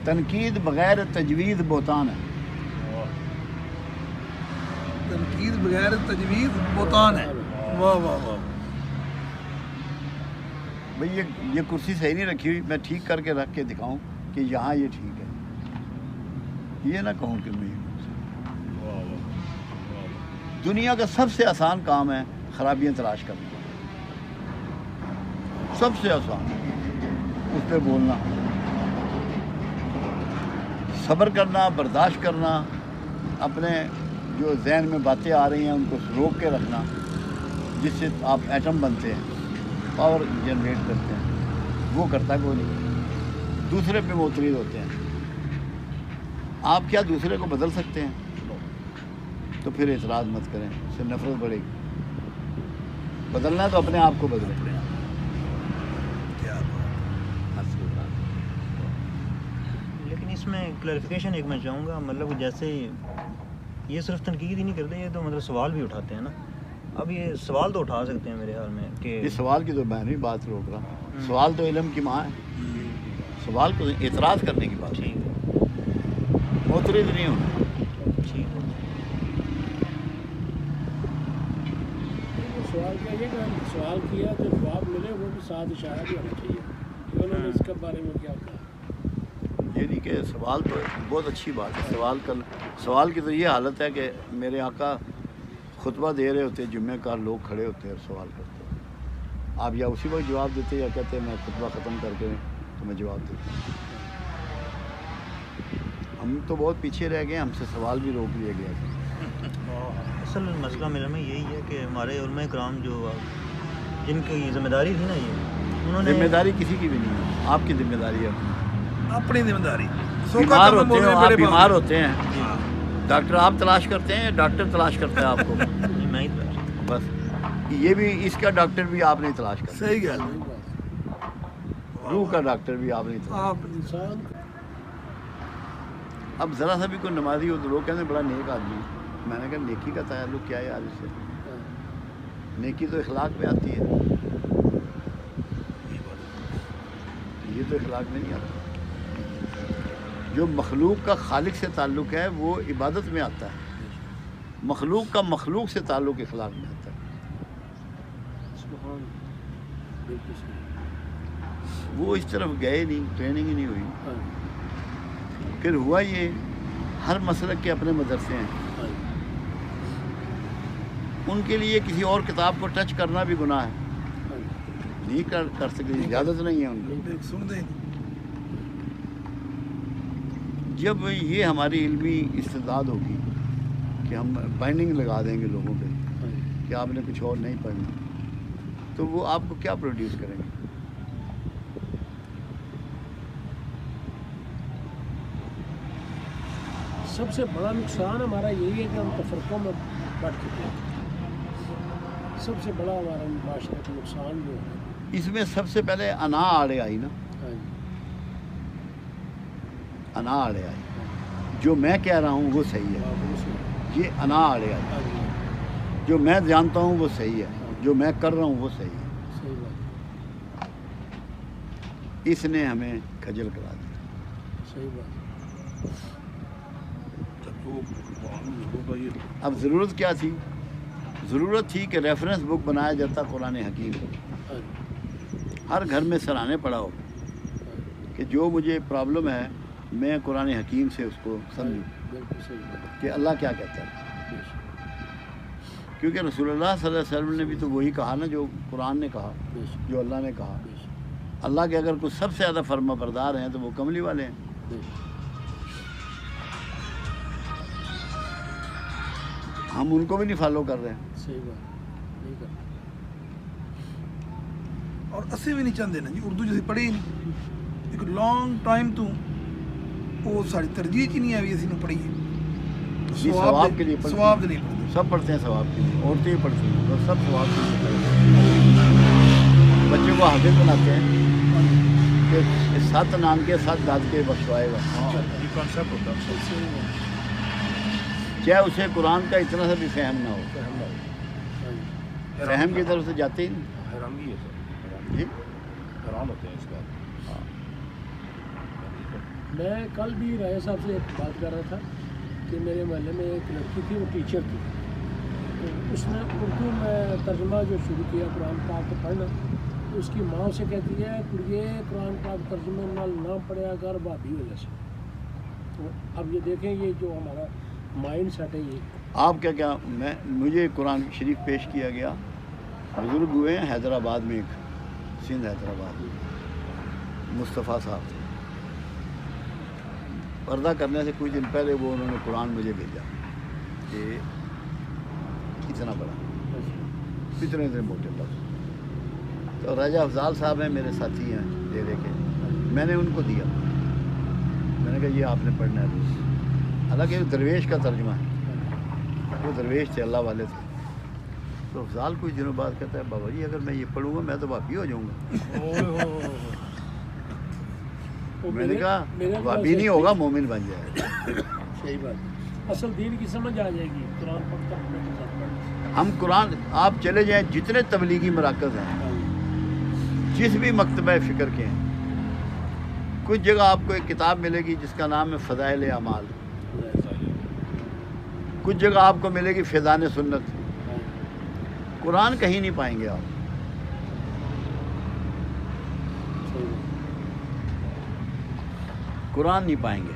تنقید بغیر تجوید بہتان ہے. تنقید بغیر تجوید بہتان ہے. واہ واہ واہ. بھئی یہ کرسی صحیح نہیں رکھی ہوئی, میں ٹھیک کر کے رکھ کے دکھاؤں کہ یہاں یہ ٹھیک ہے, یہ نہ کہوں کہ میں. دنیا کا سب سے آسان کام ہے خرابیاں تلاش کرنا, سب سے آسان, اس پہ بولنا, صبر کرنا, برداشت کرنا, اپنے جو ذہن میں باتیں آ رہی ہیں ان کو روک کے رکھنا, جس سے آپ ایٹم بنتے ہیں, پاور جنریٹ کرتے ہیں. وہ کرتا کوئی نہیں, دوسرے پہ معترض ہوتے ہیں. آپ کیا دوسرے کو بدل سکتے ہیں؟ تو پھر اعتراض مت کریں, اس سے نفرت بڑھے گی. بدلنا ہے تو اپنے آپ کو بدلیں. لیکن اس میں کلیریفیکیشن ایک میں چاہوں گا, مطلب جیسے یہ صرف تنقید ہی نہیں کرتے, یہ تو مطلب سوال بھی اٹھاتے ہیں نا. اب یہ سوال تو اٹھا سکتے ہیں میرے خیال میں کہ یہ سوال کی تو میں نہیں بات روک رہا, سوال تو علم کی ماں ہے. سوال کو اعتراض کرنے کی بات, ٹھیک ہے, معترض نہیں ہونا. ٹھیک ہے. سوال کیا یہ کہ سوال کیا تو جواب ملے, وہ بھی ساتھ اشارہ بھی ہونا چاہیے کہ انہوں نے اس کے بارے میں کیا کہا. یہ نہیں کہ سوال تو بہت اچھی بات ہے. سوال کی تو یہ حالت ہے کہ میرے آقا خطبہ دے رہے ہوتے, جمعہ کار لوگ کھڑے ہوتے ہیں اور سوال کرتے ہیں. آپ یا اسی وقت جواب دیتے یا کہتے ہیں میں خطبہ ختم کر کے تو میں جواب دیتا ہوں. ہم تو بہت پیچھے رہ گئے, ہم سے سوال بھی روک لیا گیا تھا. اصل مسئلہ میرے میں یہی ہے کہ ہمارے علماء کرام جو جن کی ذمہ داری تھی نا, یہ انہوں نے ذمہ داری کسی کی بھی نہیں ہے, آپ کی ذمہ داری ہے. اپنی ذمہ داری. بیمار ہوتے ہیں, آپ بیمار ہوتے ہیں, ڈاکٹر آپ تلاش کرتے ہیں, ڈاکٹر تلاش کرتا ہے آپ کو. میں ہی بس یہ بھی اس کا ڈاکٹر بھی آپ نہیں تلاش کرتے, صحیح گل. روح کا ڈاکٹر بھی آپ نہیں تلاش. آپ انسان اب ذرا سا بھی کوئی نمازی ہو تو لوگ کہتے ہیں بڑا نیک آدمی. میں نے کہا نیکی کا تعلق کیا ہے یار اس سے؟ نیکی تو اخلاق پہ آتی ہے, یہ تو اخلاق میں نہیں آتا. جو مخلوق کا خالق سے تعلق ہے وہ عبادت میں آتا ہے, مخلوق کا مخلوق سے تعلق اخلاق میں آتا ہے. سبحان بالکل صحیح. وہ اس طرف گئے نہیں, ٹریننگ ہی نہیں ہوئی. پھر ہوا یہ, ہر مسلک کے اپنے مدرسے ہیں, ان کے لیے کسی اور کتاب کو ٹچ کرنا بھی گناہ ہے, نہیں کر سکتے, اجازت نہیں ہے ان کو. سن دیں. جب یہ ہماری علمی استعداد ہوگی کہ ہم بائنڈنگ لگا دیں گے لوگوں پہ کہ آپ نے کچھ اور نہیں پڑھنا, تو وہ آپ کو کیا پروڈیوس کریں گے؟ سب سے بڑا نقصان ہمارا یہی ہے کہ ہم تفرقوں میں بٹ چکے ہیں. سب سے بڑا ہمارا معاشرے کا نقصان جو ہے اس میں سب سے پہلے انا آڑے آئی نا, انا آڑے آئی. جو میں کہہ رہا ہوں وہ صحیح ہے, یہ انا آڑے آئی. جو میں جانتا ہوں وہ صحیح ہے, جو میں کر رہا ہوں وہ صحیح ہے. صحیح بات, اس نے ہمیں کھجل کرا دیا. صحیح بات. اب ضرورت کیا تھی؟ ضرورت تھی کہ ریفرنس بک بنایا جاتا قرآن حکیم, ہر گھر میں سرانے پڑا ہو کہ جو مجھے پرابلم ہے میں قرآن حکیم سے اس کو سمجھوں بالکل صحیح بات. کہ اللہ کیا کہتا ہے. کیونکہ رسول اللہ صلی اللہ علیہ وسلم نے بھی تو وہی کہا نا جو قرآن نے کہا, جو اللہ نے کہا. اللہ کے اگر کچھ سب سے زیادہ فرما بردار ہیں تو وہ کملی والے ہیں. ہم ان کو بھی نہیں فالو کر رہے ہیں. صحیح بات نہیں کرتے. اور اسی بھی نہیں چاہتے نا جی اردو جیسی پڑھی نہیں ایک لانگ ٹائم تو وہ ساری ترجیح ہی نہیں آئی اسی نے پڑھی ہے. ثواب کے لیے ثواب نہیں پڑھتے, سب پڑھتے ہیں ثواب کے لیے, عورتیں بھی پڑھتی ہیں اور سب ثواب کے لیے پڑھتے ہیں. بچوں کو حافظ بناتے ہیں کہ 7 نانکے 7 دادکے بخشوائے گا. یہ کانسیپٹ ہوتا ہے. چاہے اسے قرآن کا اتنا سا بھی فہم نہ ہو, فہم کی طرف سے جاتے ہی نہیں. حرام بھی ہے سر, جی حرام ہوتے ہیں اس بات. میں کل بھی رائے صاحب سے ایک بات کر رہا تھا کہ میرے محلے میں ایک لڑکی تھی، وہ ٹیچر تھی، تو اس نے اردو میں ترجمہ جو شروع کیا قرآن پاک کو پڑھنا، تو اس کی ماں اسے کہتی ہے کہ یہ قرآن پاک ترجمے نال نہ پڑھیا کر بھابی ہو جیسے. تو اب یہ دیکھیں یہ جو ہمارا مائنڈ سیٹ ہے یہ آپ کیا مجھے قرآن شریف پیش کیا گیا. بزرگ ہوئے ہیں حیدرآباد میں، ایک سندھ حیدرآباد میں مصطفیٰ صاحب تھے. پردہ کرنے سے کچھ دن پہلے وہ انہوں نے قرآن مجھے بھیجا کہ اتنا بڑا، اتنے موٹے لفظ. تو راجہ افضال صاحب ہیں میرے ساتھی ہیں ڈیرے کے، میں نے ان کو دیا، میں نے کہا یہ آپ نے پڑھنا ہے. حالانکہ درویش کا ترجمہ ہے، وہ درویش تھے، اللہ والے تھے. تو افضال کچھ دنوں بعد کہتا ہے بابا جی اگر میں یہ پڑھوں گا میں تو بھابی ہو جاؤں گا. میں نے کہا بھابی نہیں ہوگا، مومن بن جائے گا. صحیح بات، اصل دین کی سمجھ آ جائے گی قرآن پڑھتا ہوں. ہم قرآن آپ چلے جائیں جتنے تبلیغی مراکز ہیں، جس بھی مکتبہ فکر کے ہیں، کچھ جگہ آپ کو ایک کتاب ملے گی جس کا نام ہے فضائل اعمال، کچھ جگہ آپ کو ملے گی فیضان سنت. قرآن کہیں نہیں پائیں گے آپ. قرآن نہیں پائیں گے.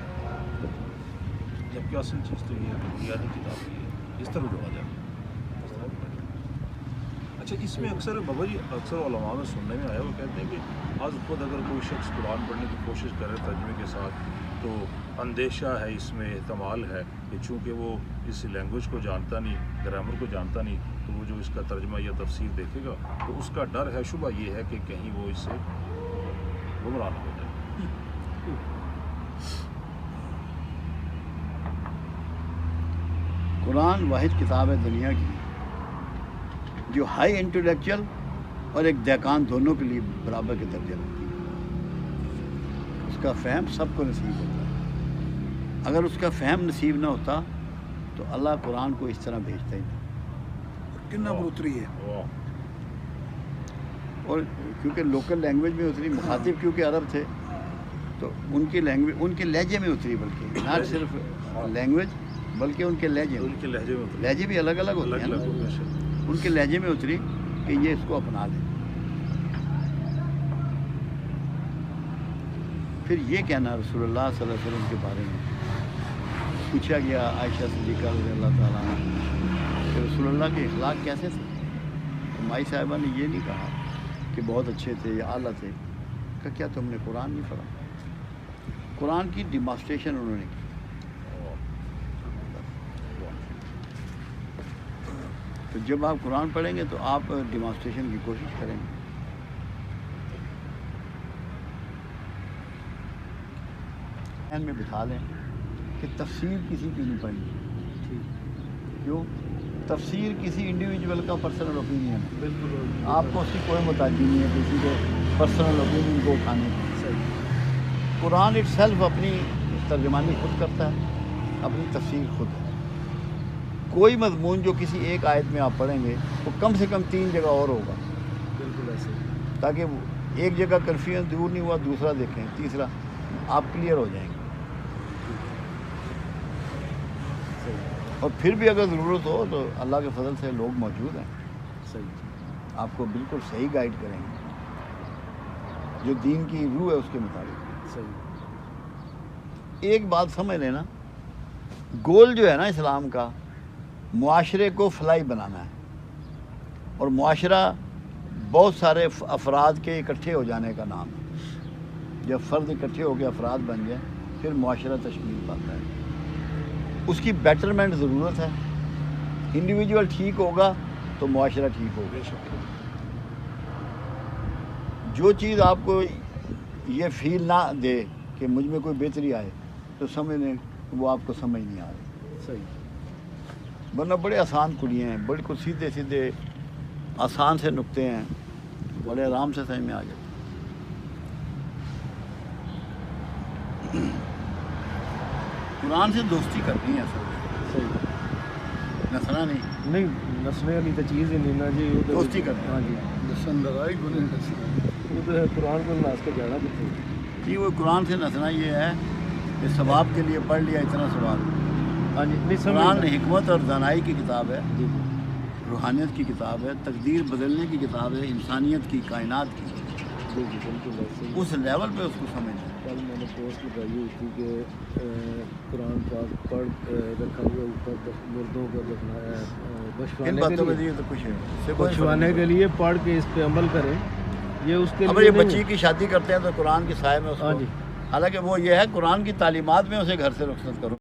جبکہ اصل چیز تو یہ ہے کہ بنیادی کتاب کی ہے، اس طرح جوڑا جائے. اچھا اس میں اکثر بابا جی اکثر علماء میں سننے میں آیا وہ کہتے ہیں کہ آج خود اگر کوئی شخص قرآن پڑھنے کی کوشش کرے ترجمے کے ساتھ تو اندیشہ ہے، اس میں احتمال ہے کہ چونکہ وہ اس لینگویج کو جانتا نہیں، گرامر کو جانتا نہیں، تو وہ جو اس کا ترجمہ یا تفسیر دیکھے گا تو اس کا ڈر ہے، شبہ یہ ہے کہ کہیں وہ اس سے گمراہ نہ ہو جائے. قرآن واحد کتاب ہے دنیا کی جو ہائی انٹلیکچوئل اور ایک دیکان دونوں کے لیے برابر کے درجے رکھتی ہے. اس کا فہم سب کو نصیب ہوتا ہے. اگر اس کا فہم نصیب نہ ہوتا تو اللہ قرآن کو اس طرح بھیجتا ہی نہیں. کتنا پر اتری ہے. اور کیونکہ لوکل لینگویج میں اتری، مخاطب کیونکہ عرب تھے تو ان کی لینگویج، ان کے لہجے میں اتری، بلکہ نہ صرف لینگویج بلکہ ان کے لہجے ان کے لہجے میں لہجے بھی الگ الگ ہوتے ہیں نا. ان کے لہجے میں اتری کہ یہ اس کو اپنا لیں. پھر یہ کہنا رسول اللہ صلی اللہ علیہ وسلم کے بارے میں پوچھا گیا عائشہ صدیقہ رضی اللہ تعالیٰ عنہ کہ رسول اللہ کے اخلاق کیسے تھے. تو مائی صاحبہ نے یہ نہیں کہا کہ بہت اچھے تھے یا اعلیٰ تھے، کہ کیا تم نے قرآن نہیں پڑھا. قرآن کی ڈیمانسٹریشن انہوں نے کی. تو جب آپ قرآن پڑھیں گے تو آپ ڈیمانسٹریشن کی کوشش کریں گے. ذہن میں بٹھا لیں کہ تفسیر کسی کی نہیں پڑھنی. کیوں؟ تفسیر کسی انڈیویجول کا پرسنل اوپینین ہے. بالکل آپ کو اس کی کوئی متعلقی نہیں ہے کسی کے پرسنل اوپینین کو اٹھانے کی. قرآن اٹ سیلف اپنی ترجمانی خود کرتا ہے، اپنی تفسیر خود ہے. کوئی مضمون جو کسی ایک آیت میں آپ پڑھیں گے وہ کم سے کم 3 جگہ اور ہوگا. بالکل ایسے تاکہ وہ ایک جگہ کنفیوژن دور نہیں ہوا، دوسرا دیکھیں، تیسرا آپ کلیئر ہو جائیں گے. اور پھر بھی اگر ضرورت ہو تو اللہ کے فضل سے لوگ موجود ہیں، صحیح آپ کو بالکل صحیح گائیڈ کریں گے جو دین کی روح ہے اس کے مطابق. صحیح. ایک بات سمجھ لینا، گول جو ہے نا اسلام کا، معاشرے کو فلاحی بنانا ہے. اور معاشرہ بہت سارے افراد کے اکٹھے ہو جانے کا نام ہے. جب فرد اکٹھے ہو کے افراد بن جائیں پھر معاشرہ تشکیل پاتا ہے. اس کی بیٹرمنٹ ضرورت ہے. انڈیویجول ٹھیک ہوگا تو معاشرہ ٹھیک ہوگا. جو چیز آپ کو یہ فیل نہ دے کہ مجھ میں کوئی بہتری آئے تو سمجھ لیں وہ آپ کو سمجھ نہیں آ رہی. صحیح. ورنہ بڑے آسان کڑیے ہیں، بالکل سیدھے سیدھے آسان سے نکتے ہیں، بڑے آرام سے سمجھ میں آ جاتے. قرآن سے دوستی کرنی ہے اصل میں، صحیح. نسنا نہیں، نسنے والی تو چیز ہی نہیں نا جی. دوستی کرنی. ہاں جی، دسن لڑائی کو نہیں دسی. وہ تو ہے قرآن کو ناس کے جانا کتنے. جی وہ قرآن سے نسنا یہ ہے کہ ثواب کے لیے پڑھ لیا اتنا ثواب. ہاں جی نہیں قرآن سمجھ حکمت اور دانائی کی کتاب ہے، جی جی روحانیت کی کتاب ہے، تقدیر بدلنے کی کتاب ہے، انسانیت کی، کائنات کی. جی جی بالکل ایسے ہی. اس لیول پہ اس کو سمجھنا. کل میں نے پوسٹ لگائی ہوئی تھی کہ قرآن پاک پڑھ رکھا ہوا اوپر مردوں کو ان بچوانے باتوں میں کے لیے تو کچھ ہے اس سے کوئی فرق بچوانے نہیں کے لیے پڑھ کے اس پہ عمل کریں. یہ اس کے پڑتا. اب لیے یہ نہیں بچی ہے. کی شادی کرتے ہیں تو قرآن کے سائے میں اس ہاں کو، جی حالانکہ وہ یہ ہے قرآن کی تعلیمات میں اسے گھر سے رخصت کرو.